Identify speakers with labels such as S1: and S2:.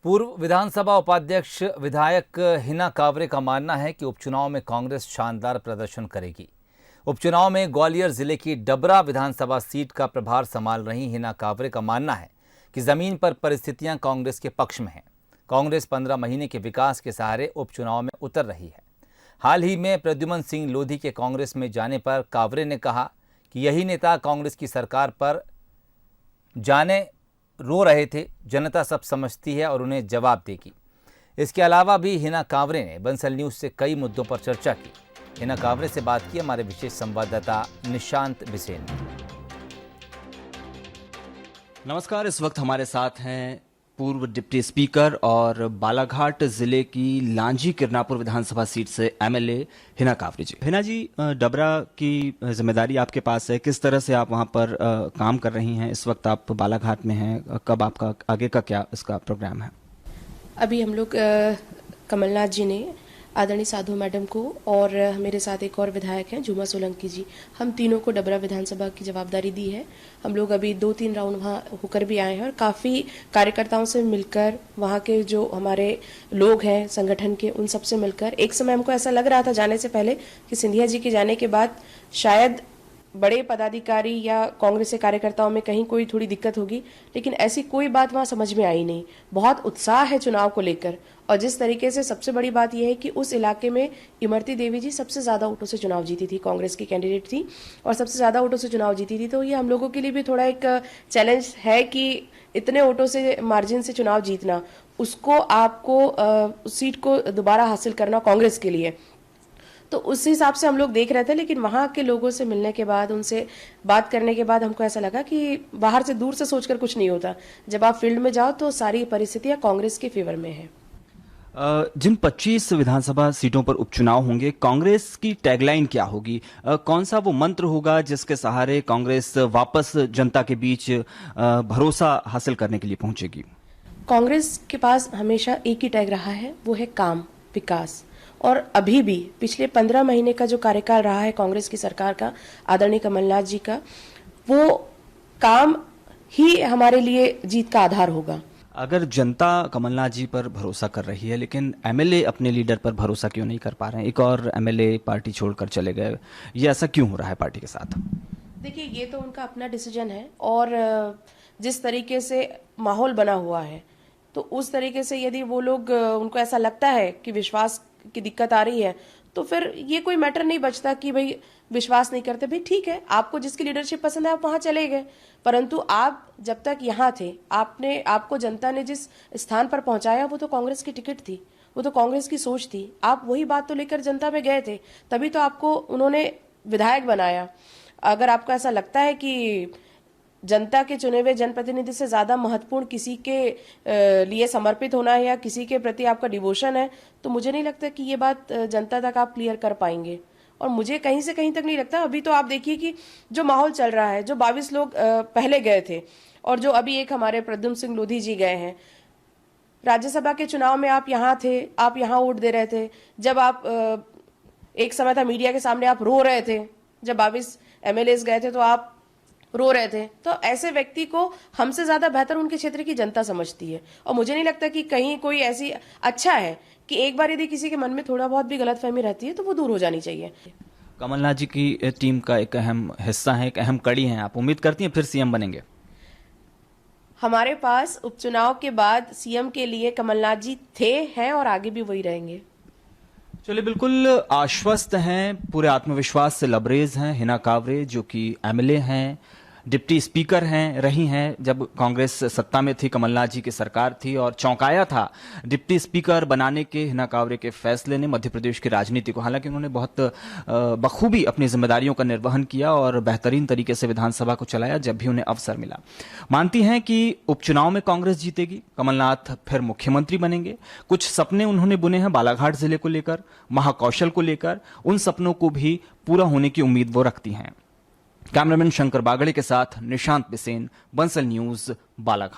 S1: पूर्व विधानसभा उपाध्यक्ष विधायक हिना कांवरे का मानना है कि उपचुनाव में कांग्रेस शानदार प्रदर्शन करेगी। उपचुनाव में ग्वालियर जिले की डबरा विधानसभा सीट का प्रभार संभाल रही हिना कांवरे का मानना है कि जमीन पर परिस्थितियां कांग्रेस के पक्ष में हैं। कांग्रेस 15 महीने के विकास के सहारे उपचुनाव में उतर रही है। हाल ही में प्रद्युमन सिंह लोधी के कांग्रेस में जाने पर कांवरे ने कहा कि यही नेता कांग्रेस की सरकार पर जाने रो रहे थे, जनता सब समझती है और उन्हें जवाब देगी। इसके अलावा भी हिना कांवरे ने बंसल न्यूज से कई मुद्दों पर चर्चा की। हिना कांवरे से बात की हमारे विशेष संवाददाता निशांत बिसेन ने।
S2: नमस्कार, इस वक्त हमारे साथ हैं पूर्व डिप्टी स्पीकर और बालाघाट जिले की लांजी किरनापुर विधानसभा सीट से एमएलए हिना कांवरे जी। हिना जी, डबरा की जिम्मेदारी आपके पास है, किस तरह से आप वहां पर काम कर रही हैं? इस वक्त आप बालाघाट में हैं, कब आपका आगे का क्या इसका प्रोग्राम है?
S3: अभी हम लोग कमलनाथ जी ने आदरणीय साधु मैडम को और मेरे साथ एक और विधायक हैं झूमा सोलंकी जी, हम तीनों को डबरा विधानसभा की जवाबदारी दी है। हम लोग अभी 2-3 राउंड वहाँ होकर भी आए हैं और काफ़ी कार्यकर्ताओं से मिलकर, वहाँ के जो हमारे लोग हैं संगठन के, उन सबसे मिलकर एक समय हमको ऐसा लग रहा था जाने से पहले कि सिंधिया जी के जाने के बाद शायद बड़े पदाधिकारी या कांग्रेस के कार्यकर्ताओं में कहीं कोई थोड़ी दिक्कत होगी, लेकिन ऐसी कोई बात वहां समझ में आई नहीं। बहुत उत्साह है चुनाव को लेकर और जिस तरीके से सबसे बड़ी बात यह है कि उस इलाके में इमरती देवी जी सबसे ज्यादा वोटों से चुनाव जीती थी, कांग्रेस की कैंडिडेट थी और सबसे ज्यादा वोटों से चुनाव जीती थी। तो ये हम लोगों के लिए भी थोड़ा एक चैलेंज है कि इतने वोटों से मार्जिन से चुनाव जीतना, उसको आपको सीट को दोबारा हासिल करना कांग्रेस के लिए, तो उस हिसाब से हम लोग देख रहे थे। लेकिन वहां के लोगों से मिलने के बाद, उनसे बात करने के बाद हमको ऐसा लगा कि बाहर से दूर से सोचकर कुछ नहीं होता, जब आप फील्ड में जाओ तो सारी परिस्थितियां कांग्रेस के फेवर में है।
S2: जिन 25 विधानसभा सीटों पर उपचुनाव होंगे, कांग्रेस की टैगलाइन क्या होगी? कौन सा वो मंत्र होगा जिसके सहारे कांग्रेस वापस जनता के बीच भरोसा हासिल करने के लिए पहुंचेगी?
S3: कांग्रेस के पास हमेशा एक ही टैग रहा है, वो है काम, विकास। और अभी भी पिछले 15 महीने का जो कार्यकाल रहा है कांग्रेस की सरकार का, आदरणीय कमलनाथ जी का, वो काम ही हमारे लिए जीत का आधार होगा।
S2: अगर जनता कमलनाथ जी पर भरोसा कर रही है, लेकिन एमएलए अपने लीडर पर भरोसा क्यों नहीं कर पा रहे हैं? एक और एमएलए पार्टी छोड़कर चले गए, ये ऐसा क्यों हो रहा है पार्टी के साथ?
S3: देखिए, ये तो उनका अपना डिसीजन है और जिस तरीके से माहौल बना हुआ है, तो उस तरीके से यदि वो लोग, उनको ऐसा लगता है कि विश्वास की दिक्कत आ रही है, तो फिर ये कोई मैटर नहीं बचता कि भाई विश्वास नहीं करते। भाई ठीक है, आपको जिसकी लीडरशिप पसंद है आप वहां चले गए, परंतु आप जब तक यहाँ थे, आपको जनता ने जिस स्थान पर पहुंचाया वो तो कांग्रेस की टिकट थी, वो तो कांग्रेस की सोच थी। आप वही बात तो लेकर जनता में गए थे, तभी तो आपको उन्होंने विधायक बनाया। अगर आपको ऐसा लगता है कि जनता के चुने हुए जनप्रतिनिधि से ज्यादा महत्वपूर्ण किसी के लिए समर्पित होना है या किसी के प्रति आपका डिवोशन है, तो मुझे नहीं लगता कि ये बात जनता तक आप क्लियर कर पाएंगे। और मुझे कहीं से कहीं तक नहीं लगता। अभी तो आप देखिए कि जो माहौल चल रहा है, जो 22 लोग पहले गए थे और जो अभी एक हमारे प्रद्युमन सिंह लोधी जी गए हैं, राज्यसभा के चुनाव में आप यहाँ थे, आप यहाँ वोट दे रहे थे। जब आप एक समय था मीडिया के सामने आप रो रहे थे, जब 22 एमएलए गए थे तो आप रो रहे थे। तो ऐसे व्यक्ति को हमसे ज्यादा बेहतर उनके क्षेत्र की जनता समझती है और मुझे नहीं लगता कि कहीं कोई ऐसी, अच्छा है कि एक बार यदि किसी के मन में थोड़ा बहुत भी गलतफहमी रहती है तो वो दूर हो जानी चाहिए।
S2: कमलनाथ जी की टीम का एक अहम हिस्सा है, एक अहम कड़ी है, आप उम्मीद करती हैं फिर सीएम बनेंगे?
S3: हमारे पास उपचुनाव के बाद सीएम के लिए कमलनाथ जी थे, हैं और आगे भी वही रहेंगे।
S2: चलिए, बिल्कुल आश्वस्त हैं, पूरे आत्मविश्वास से लबरेज हैं हिना कांवरे, जो कि एमएलए हैं, डिप्टी स्पीकर हैं, रही हैं जब कांग्रेस सत्ता में थी, कमलनाथ जी की सरकार थी, और चौंकाया था डिप्टी स्पीकर बनाने के हिना कांवरे के फैसले ने मध्य प्रदेश की राजनीति को। हालांकि उन्होंने बहुत बखूबी अपनी जिम्मेदारियों का निर्वहन किया और बेहतरीन तरीके से विधानसभा को चलाया जब भी उन्हें अवसर मिला। मानती हैं कि उपचुनाव में कांग्रेस जीतेगी, कमलनाथ फिर मुख्यमंत्री बनेंगे। कुछ सपने उन्होंने बुने हैं बालाघाट जिले को लेकर, महाकौशल को लेकर, उन सपनों को भी पूरा होने की उम्मीद वो रखती हैं। कैमरामैन शंकर बागड़े के साथ निशांत बिसेन, बंसल न्यूज, बालाघाट।